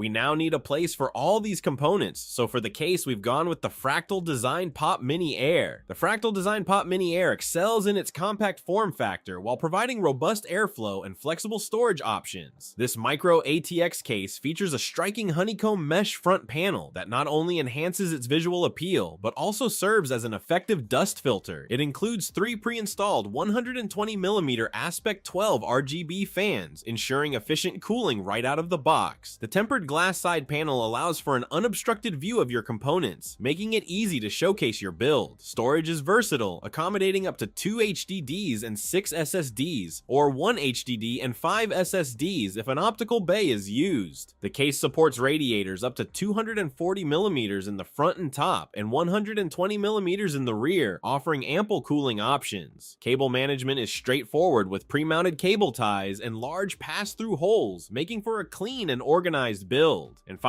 We now need a place for all these components, so for the case we've gone with the Fractal Design Pop Mini Air. The Fractal Design Pop Mini Air excels in its compact form factor while providing robust airflow and flexible storage options. This micro-ATX case features a striking honeycomb mesh front panel that not only enhances its visual appeal, but also serves as an effective dust filter. It includes 3 pre-installed 120mm Aspect 12 RGB fans, ensuring efficient cooling right out of the box. The tempered glass side panel allows for an unobstructed view of your components, making it easy to showcase your build. Storage is versatile, accommodating up to 2 HDDs and 6 SSDs, or 1 HDD and 5 SSDs if an optical bay is used. The case supports radiators up to 240mm in the front and top, and 120mm in the rear, offering ample cooling options. Cable management is straightforward with pre-mounted cable ties and large pass-through holes, making for a clean and organized build. And